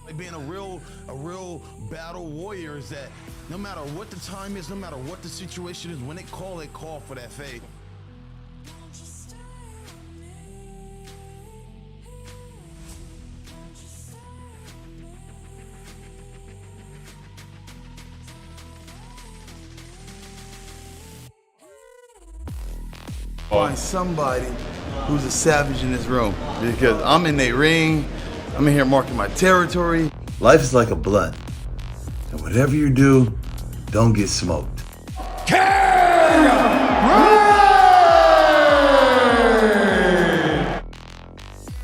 Like being a real battle warrior is that no matter what the time is, no matter what the situation is, when they call for that fade. Find somebody who's a savage in this room, because I'm in their ring, I'm in here marking my territory. Life is like a blunt, and whatever you do, don't get smoked.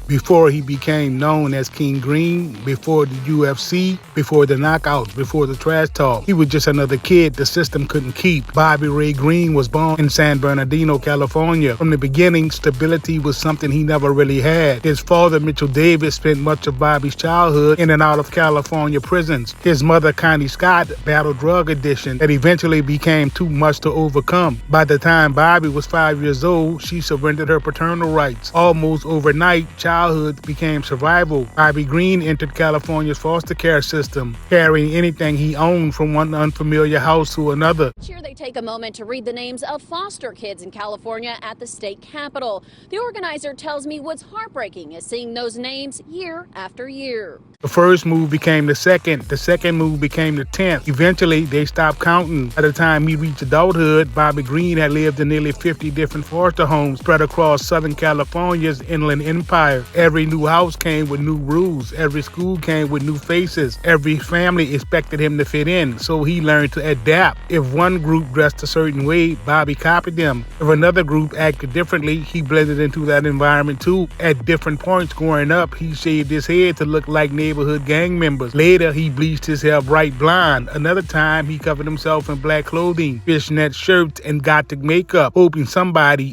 Before he became known as King Green, before the UFC, before the knockouts, before the trash talk, he was just another kid the system couldn't keep. Bobby Ray Green was born in San Bernardino, California. From the beginning, stability was something he never really had. His father, Mitchell Davis, spent much of Bobby's childhood in and out of California prisons. His mother, Connie Scott, battled drug addiction that eventually became too much to overcome. By the time Bobby was 5 years old, she surrendered her paternal rights. Almost overnight, childhood became survival. Bobby Green entered California's foster care system, carrying anything he owned from one unfamiliar house to another. Each year they take a moment to read the names of foster kids in California at the state capitol. The organizer tells me what's heartbreaking is seeing those names year after year. The first move became the second move became the 10th. Eventually, they stopped counting. By the time he reached adulthood, Bobby Green had lived in nearly 50 different foster homes spread across Southern California's Inland Empire. Every new house came with new rules. Every school came with new faces. Every family expected him to fit in, so he learned to adapt. If one group dressed a certain way, Bobby copied them. If another group acted differently, he blended into that environment too. At different points growing up, he shaved his head to look like neighborhood gang members. Later, he bleached his hair bright blonde. Another time, he covered himself in black clothing, fishnet shirts, and gothic makeup, hoping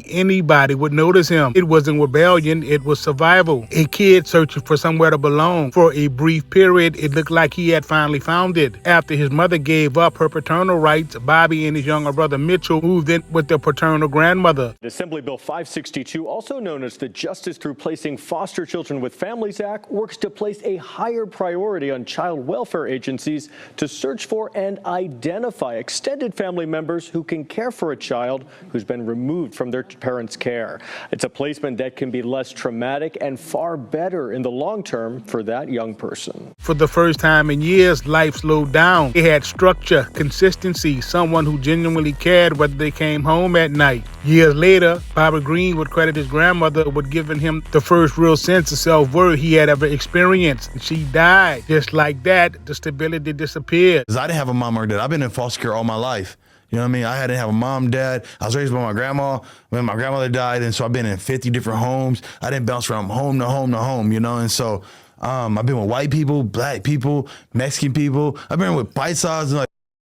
anybody would notice him. It wasn't rebellion, it was survival. A kid searching for somewhere to belong. For a brief period, it looked like he had finally found it. After his mother gave up her paternal rights, Bobby and his younger brother Mitchell moved in with their paternal grandmother. Assembly Bill 562, also known as the Justice Through Placing Foster Children with Families Act, works to place a higher priority on child welfare agencies to search for and identify extended family members who can care for a child who's been removed from their parents' care. It's a placement that can be less traumatic and far better in the long term for that young person. For the first time in years, life slowed down. It had structure, consistency, someone who genuinely cared whether they came home at night. Years later, Bobby Green would credit his grandmother with giving him the first real sense of self-worth he had ever experienced. She died. Just like that, the stability disappeared. I didn't have a mom or dad. I've been in foster care all my life. You know what I mean? I didn't have a mom, dad. I was raised by my grandma when my grandmother died, and so I've been in 50 different homes. I didn't bounce from home to home to home, you know? And so I've been with white people, black people, Mexican people. I've been with paisas and like,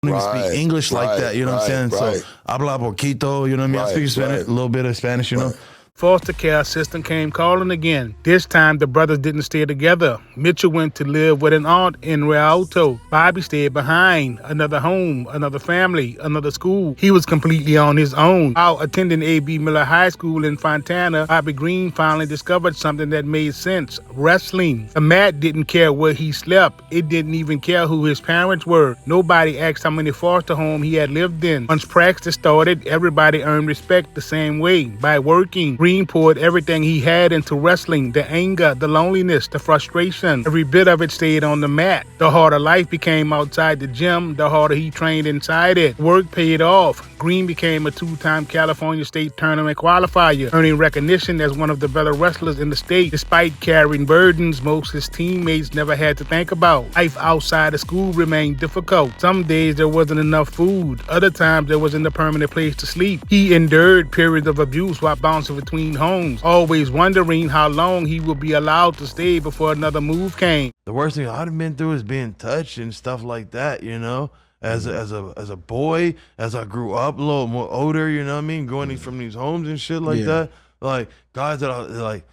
I don't even speak English like that, you know what I'm saying? So habla poquito, you know what I mean? I speak Spanish, a little bit of Spanish, you know? Foster care system came calling again. This time, the brothers didn't stay together. Mitchell went to live with an aunt in Rialto. Bobby stayed behind. Another home, another family, another school. He was completely on his own. While attending A.B. Miller High School in Fontana, Bobby Green finally discovered something that made sense: wrestling. The mat didn't care where he slept. It didn't even care who his parents were. Nobody asked how many foster homes he had lived in. Once practice started, everybody earned respect the same way, by working. Green poured everything he had into wrestling: the anger, the loneliness, the frustration. Every bit of it stayed on the mat. The harder life became outside the gym, the harder he trained inside it. Work paid off. Green became a two-time California State Tournament qualifier, earning recognition as one of the better wrestlers in the state. Despite carrying burdens most of his teammates never had to think about, life outside of school remained difficult. Some days there wasn't enough food. Other times there wasn't a permanent place to sleep. He endured periods of abuse while bouncing between homes, always wondering how long he would be allowed to stay before another move came. The worst thing I've been through is being touched and stuff like that, you know? As a boy, as I grew up a little more older, you know what I mean? Going from these homes and shit like that. Like, guys that I like,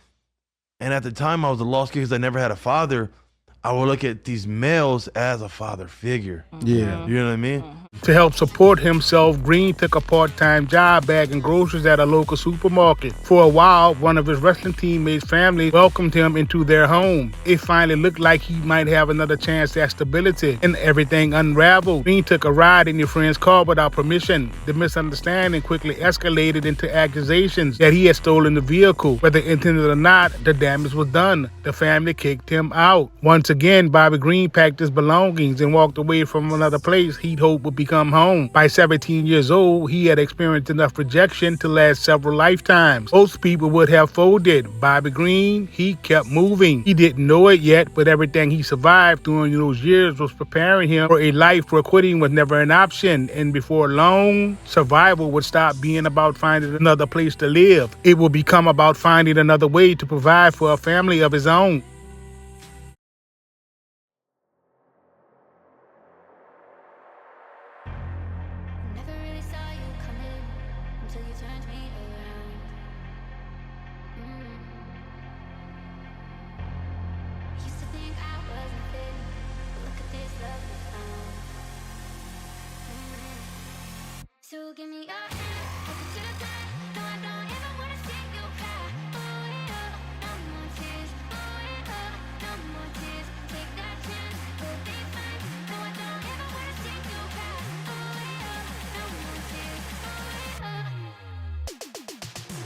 and at the time I was a lost kid because I never had a father. I would look at these males as a father figure. Yeah. You know what I mean? To help support himself, Green took a part-time job bagging groceries at a local supermarket. For a while, one of his wrestling teammates' family welcomed him into their home. It finally looked like he might have another chance at stability, and everything unraveled. Green took a ride in his friend's car without permission. The misunderstanding quickly escalated into accusations that he had stolen the vehicle. Whether intended or not, the damage was done. The family kicked him out. Once again, Bobby Green packed his belongings and walked away from another place he'd hoped would become home. By 17 years old, he had experienced enough rejection to last several lifetimes. Most people would have folded. Bobby Green, he kept moving. He didn't know it yet, but everything he survived during those years was preparing him for a life where quitting was never an option. And before long, survival would stop being about finding another place to live. It would become about finding another way to provide for a family of his own. Never really saw you coming until you turned me around. Used to think I wasn't fit, but look at this love we found. So give me your hand, take it to the back. No, I don't ever wanna see you cry. Oh yeah, no more tears. Oh yeah, no more tears. Take that chance, we'll be fine. No, I don't ever wanna see you cry. Oh yeah, no more tears. Oh yeah.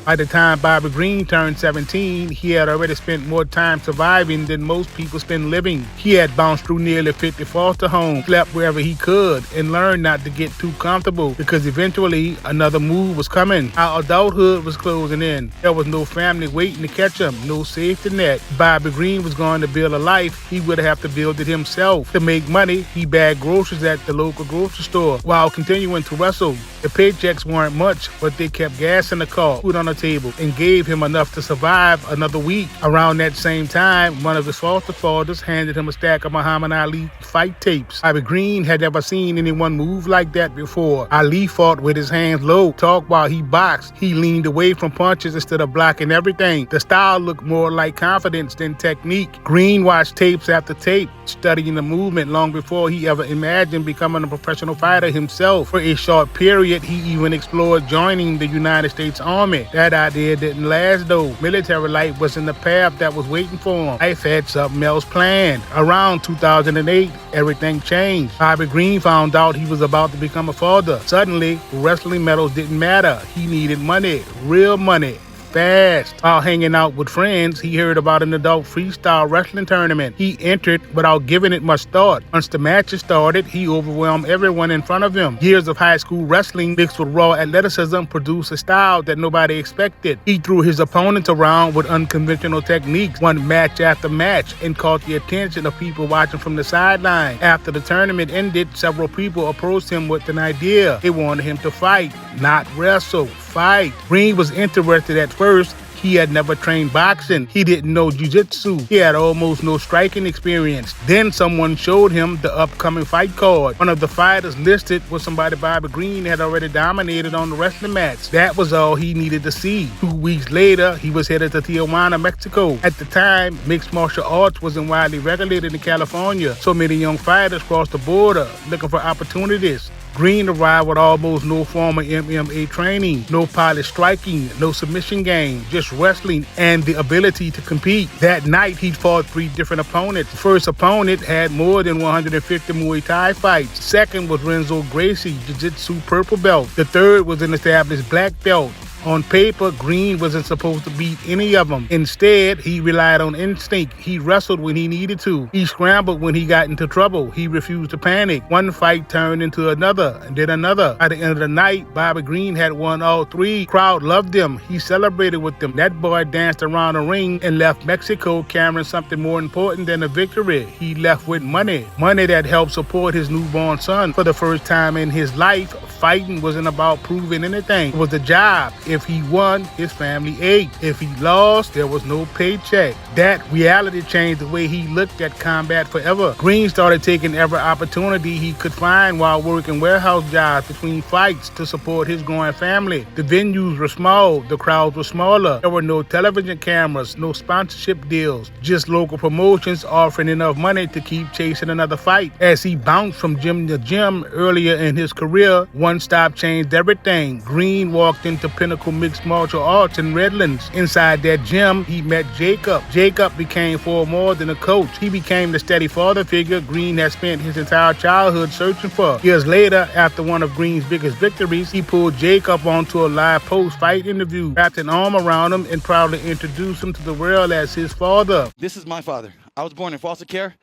By the time Bobby Green turned 17, he had already spent more time surviving than most people spend living. He had bounced through nearly 50 foster homes, slept wherever he could, and learned not to get too comfortable because eventually another move was coming. Our adulthood was closing in. There was no family waiting to catch him, no safety net. Bobby Green was going to build a life he would have to build it himself. To make money, he bagged groceries at the local grocery store while continuing to wrestle. The paychecks weren't much, but they kept gas in the car, food on the table, and gave him enough to survive another week. Around that same time, one of his foster fathers handed him a stack of Muhammad Ali fight tapes. Bobby Green had never seen anyone move like that before. Ali fought with his hands low, talked while he boxed. He leaned away from punches instead of blocking everything. The style looked more like confidence than technique. Green watched tapes after tape, studying the movement long before he ever imagined becoming a professional fighter himself. For a short period, he even explored joining the United States Army. That idea didn't last though. Military life wasn't the path that was waiting for him. Life had something else planned. Around 2008, everything changed. Bobby Green found out he was about to become a father. Suddenly, wrestling medals didn't matter. He needed money, real money. Fast. While hanging out with friends, he heard about an adult freestyle wrestling tournament. He entered without giving it much thought. Once the matches started, he overwhelmed everyone in front of him. Years of high school wrestling mixed with raw athleticism produced a style that nobody expected. He threw his opponents around with unconventional techniques, won match after match, and caught the attention of people watching from the sideline. After the tournament ended, several people approached him with an idea. They wanted him to fight, not wrestle. Fight. Green was interested at first. He had never trained boxing. He didn't know jiu-jitsu. He had almost no striking experience. Then someone showed him the upcoming fight card. One of the fighters listed was somebody Bobby Green had already dominated on the wrestling match. That was all he needed to see. 2 weeks later, he was headed to Tijuana, Mexico. At the time, mixed martial arts wasn't widely regulated in California. So many young fighters crossed the border looking for opportunities. Green arrived with almost no formal MMA training, no polished striking, no submission game, just wrestling and the ability to compete. That night, he fought 3 different opponents. The first opponent had more than 150 Muay Thai fights. Second was Renzo Gracie, Jiu-Jitsu purple belt. The third was an established black belt. On paper, Green wasn't supposed to beat any of them. Instead, he relied on instinct. He wrestled when he needed to. He scrambled when he got into trouble. He refused to panic. One fight turned into another, and then another. By the end of the night, Bobby Green had won all 3. Crowd loved him. He celebrated with them. That boy danced around the ring and left Mexico carrying something more important than a victory. He left with money. Money that helped support his newborn son. For the first time in his life, fighting wasn't about proving anything. It was a job. If he won, his family ate. If he lost, there was no paycheck. That reality changed the way he looked at combat forever. Green started taking every opportunity he could find while working warehouse jobs between fights to support his growing family. The venues were small, the crowds were smaller. There were no television cameras, no sponsorship deals, just local promotions offering enough money to keep chasing another fight. As he bounced from gym to gym earlier in his career, one stop changed everything. Green walked into Pinnacle Mixed Martial Arts in Redlands. Inside that gym, he met Jacob. Jacob became far more than a coach. He became the steady father figure Green had spent his entire childhood searching for. Years later, after one of Green's biggest victories, he pulled Jacob onto a live post-fight interview, wrapped an arm around him, and proudly introduced him to the world as his father. This is my father. I was born in foster care.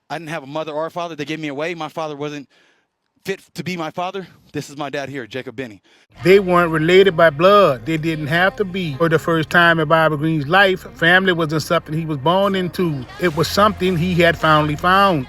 I didn't have a mother or a father. They gave me away. My father wasn't fit to be my father. This is my dad here, Jacob Benny. They weren't related by blood. They didn't have to be. For the first time in Bobby Green's life, family wasn't something he was born into. It was something he had finally found.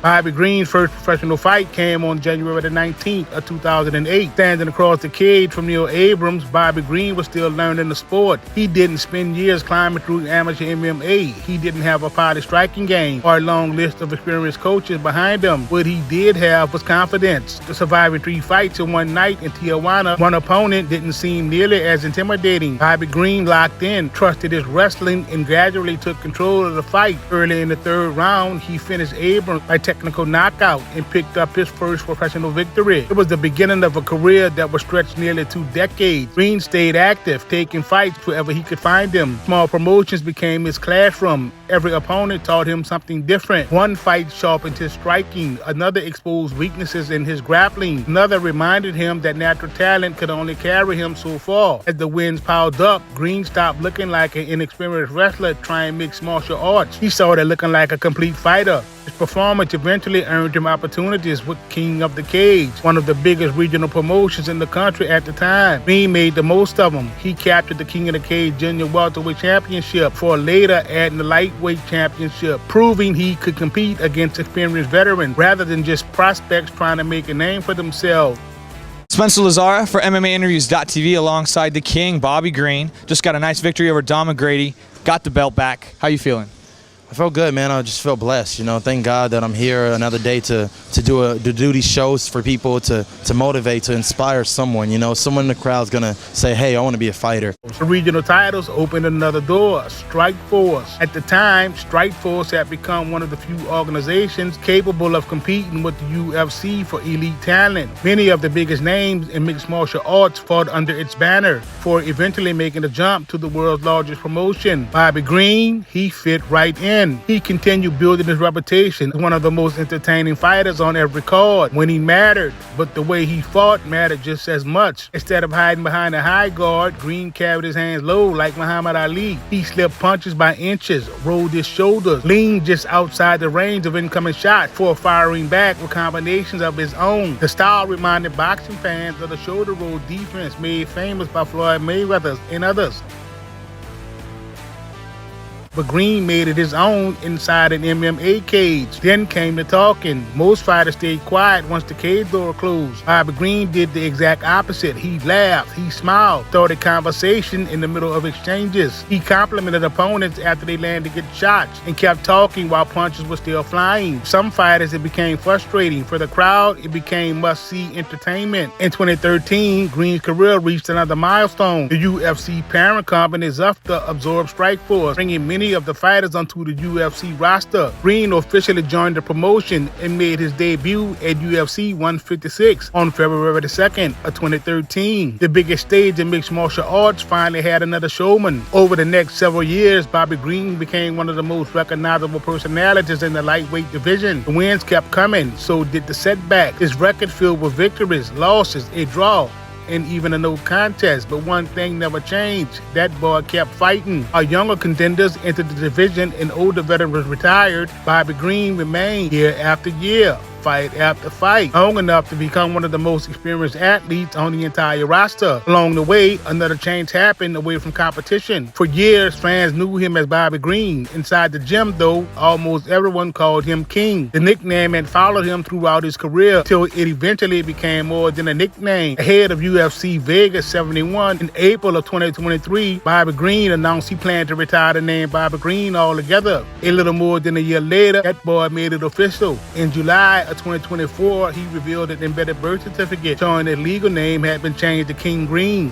Bobby Green's first professional fight came on January the 19th of 2008. Standing across the cage from Neil Abrams, Bobby Green was still learning the sport. He didn't spend years climbing through amateur MMA. He didn't have a polished striking game or a long list of experienced coaches behind him. What he did have was confidence. The surviving 3 fights in one night in Tijuana, one opponent didn't seem nearly as intimidating. Bobby Green locked in, trusted his wrestling, and gradually took control of the fight. Early in the 3rd round, he finished Abrams by technical knockout and picked up his first professional victory. It was the beginning of a career that was stretched nearly 2 decades. Green stayed active, taking fights wherever he could find them. Small promotions became his classroom. Every opponent taught him something different. One fight sharpened his striking, another exposed weaknesses in his grappling, another reminded him that natural talent could only carry him so far. As the wins piled up, Green stopped looking like an inexperienced wrestler trying mixed martial arts. He started looking like a complete fighter. His performance eventually earned him opportunities with King of the Cage, one of the biggest regional promotions in the country at the time. Green made the most of them. He captured the King of the Cage Junior Welterweight Championship, for later adding the Lightweight Championship, proving he could compete against experienced veterans rather than just prospects trying to make a name for themselves. Spencer Lazara for MMAinterviews.tv alongside the King, Bobby Green. Just got a nice victory over Don McGrady. Got the belt back. How you feeling? I felt good, man. I just felt blessed. You know, thank God that I'm here another day to do these shows for people, to motivate, to inspire someone. You know, someone in the crowd's gonna say, "Hey, I want to be a fighter." The regional titles opened another door, Strikeforce. At the time, Strikeforce had become one of the few organizations capable of competing with the UFC for elite talent. Many of the biggest names in mixed martial arts fought under its banner, before eventually making the jump to the world's largest promotion. Bobby Green, he fit right in. He continued building his reputation as one of the most entertaining fighters on every card when he mattered, but the way he fought mattered just as much. Instead of hiding behind a high guard, Green carried his hands low like Muhammad Ali. He slipped punches by inches, rolled his shoulders, leaned just outside the range of incoming shots before firing back with combinations of his own. The style reminded boxing fans of the shoulder roll defense made famous by Floyd Mayweather and others. But Green made it his own inside an MMA cage. Then came the talking. Most fighters stayed quiet once the cage door closed. Bobby Green did the exact opposite. He laughed, he smiled, started conversation in the middle of exchanges. He complimented opponents after they landed good shots and kept talking while punches were still flying. Some fighters, it became frustrating. For the crowd, it became must-see entertainment. In 2013, Green's career reached another milestone. The UFC parent company Zufta absorbed Strikeforce, bringing many of the fighters onto the UFC roster. Green officially joined the promotion and made his debut at UFC 156 on February the 2nd of 2013. The biggest stage in mixed martial arts finally had another showman. Over the next several years, Bobby Green became one of the most recognizable personalities in the lightweight division. The wins kept coming, so did the setbacks. His record filled with victories, losses, a draw, and even a no contest, but one thing never changed. That boy kept fighting. Our younger contenders entered the division and older veterans retired. Bobby Green remained year after year. fight after fight, long enough to become one of the most experienced athletes on the entire roster. Along the way, another change happened away from competition. For years, fans knew him as Bobby Green. Inside the gym, though, almost everyone called him King. The nickname had followed him throughout his career till it eventually became more than a nickname. Ahead of UFC Vegas 71 in April of 2023, Bobby Green announced he planned to retire the name Bobby Green altogether. A little more than a year later, that boy made it official. In July of 2024, he revealed an embedded birth certificate showing his legal name had been changed to King Green.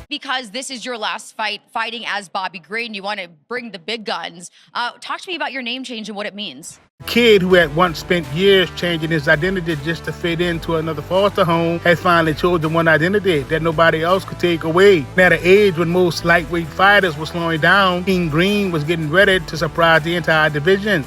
Because this is your last fight fighting as Bobby Green, you want to bring the big guns. Talk to me about your name change and what it means. A kid who had once spent years changing his identity just to fit into another foster home had finally chosen one identity that nobody else could take away. At an age when most lightweight fighters were slowing down, King Green was getting ready to surprise the entire division.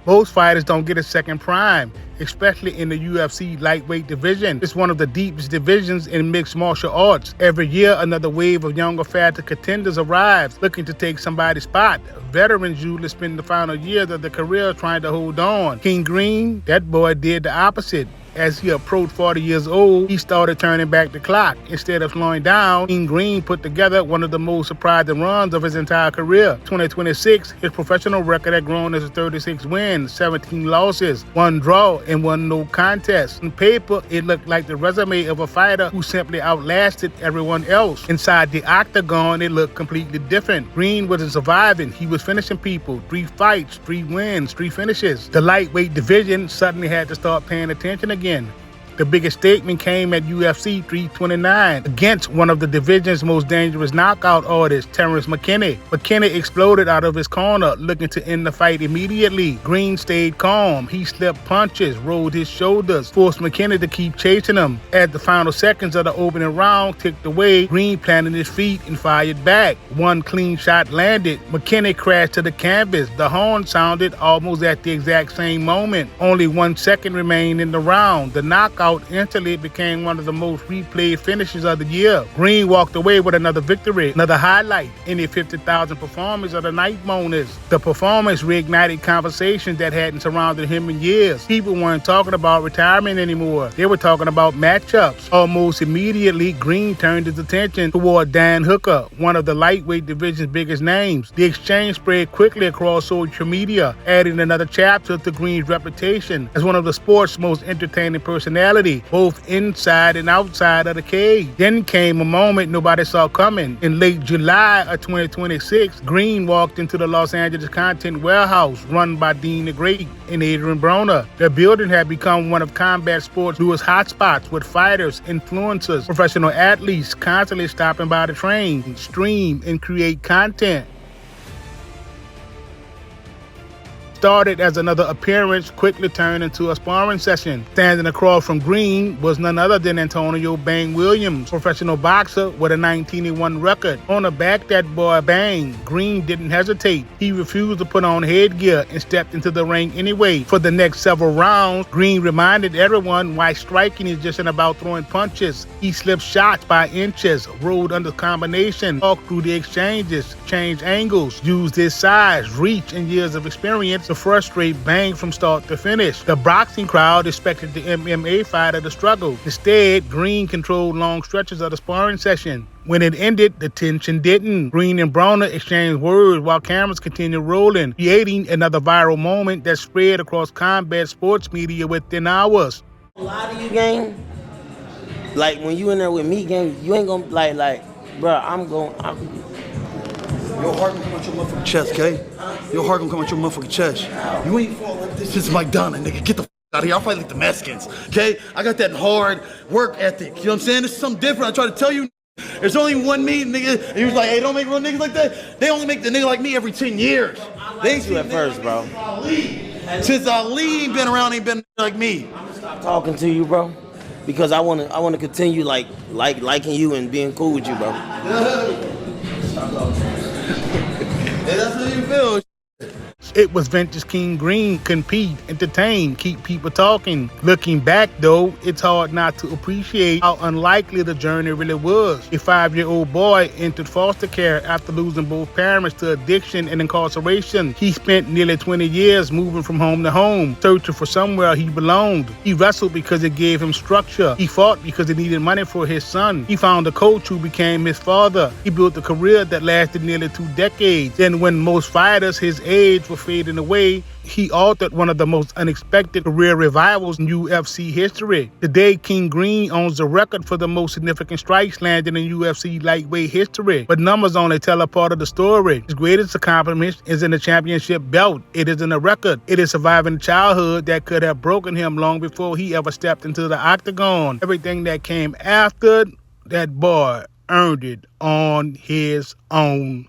Most fighters don't get a second prime, especially in the UFC lightweight division. It's one of the deepest divisions in mixed martial arts. Every year, another wave of younger, faster contenders arrives, looking to take somebody's spot. Veterans usually spend the final years of their career trying to hold on. King Green, that boy did the opposite. As he approached 40 years old, he started turning back the clock. Instead of slowing down, King Green put together one of the most surprising runs of his entire career. 2026, his professional record had grown as 36 wins, 17 losses, 1 draw, and 1 no contest. On paper, it looked like the resume of a fighter who simply outlasted everyone else. Inside the octagon, it looked completely different. Green wasn't surviving, he was finishing people. 3 fights, 3 wins, 3 finishes. The lightweight division suddenly had to start paying attention again. The biggest statement came at UFC 329 against one of the division's most dangerous knockout artists, Terrence McKinney. McKinney exploded out of his corner, looking to end the fight immediately. Green stayed calm. He slipped punches, rolled his shoulders, forced McKinney to keep chasing him. As the final seconds of the opening round ticked away, Green planted his feet and fired back. 1 clean shot landed. McKinney crashed to the canvas. The horn sounded almost at the exact same moment. Only 1 second remained in the round. The knockout instantly became one of the most replayed finishes of the year. Green walked away with another victory, another highlight in the 50,000 performers of the night bonus. The performance reignited conversations that hadn't surrounded him in years. People weren't talking about retirement anymore. They were talking about matchups. Almost immediately, Green turned his attention toward Dan Hooker, one of the lightweight division's biggest names. The exchange spread quickly across social media, adding another chapter to Green's reputation as one of the sport's most entertaining personalities, both inside and outside of the cage. Then came a moment nobody saw coming. In late July of 2026, Green walked into the Los Angeles content warehouse run by Dean the Great and Adrien Broner. The building had become one of combat sports' newest hotspots, with fighters, influencers, professional athletes constantly stopping by to train, stream, and create content. Started as another appearance, quickly turned into a sparring session. Standing across from Green was none other than Antonio Bang Williams, professional boxer with a 19-1 record. On the back that boy Bang, Green didn't hesitate. He refused to put on headgear and stepped into the ring anyway. For the next several rounds, Green reminded everyone why striking is just about throwing punches. He slipped shots by inches, rolled under combination, walked through the exchanges, changed angles, used his size, reach, and years of experience to frustrate Bang from start to finish. The boxing crowd expected the MMA fighter to struggle. Instead, Green controlled long stretches of the sparring session. When it ended, the tension didn't. Green and Broner exchanged words while cameras continued rolling, creating another viral moment that spread across combat sports media within hours. A lot of you, gang, like when you in there with me, gang, you ain't gonna like, bro, Your heart gonna come out your motherfucking chest, okay? Your heart gonna come out your motherfucking chest. You ain't fall like this. This is Mike Donna, nigga. Get the f out of here. I'll fight like the Mexicans, okay? I got that hard work ethic. You know what I'm saying? This is something different. I try to tell you, there's only one me, nigga. And he was like, hey, don't make real niggas like that. They only make the nigga like me every 10 years. They ain't you at first, bro. Since Ali ain't been around, ain't been like me. Talking to you, bro. because I wanna continue liking you and being cool with you, bro. Hey, that's how you feel. It was Vintage King Green, compete, entertain, keep people talking. Looking back though, it's hard not to appreciate how unlikely the journey really was. A 5-year-old boy entered foster care after losing both parents to addiction and incarceration. He spent nearly 20 years moving from home to home, searching for somewhere he belonged. He wrestled because it gave him structure. He fought because he needed money for his son. He found a coach who became his father. He built a career that lasted nearly 2 decades. Then when most fighters his age were fading away, he authored one of the most unexpected career revivals in UFC history. Today, King Green owns the record for the most significant strikes landed in UFC lightweight history. But numbers only tell a part of the story. His greatest accomplishment isn't a championship belt. It isn't a record. It is surviving childhood that could have broken him long before he ever stepped into the octagon. Everything that came after, that boy earned it on his own.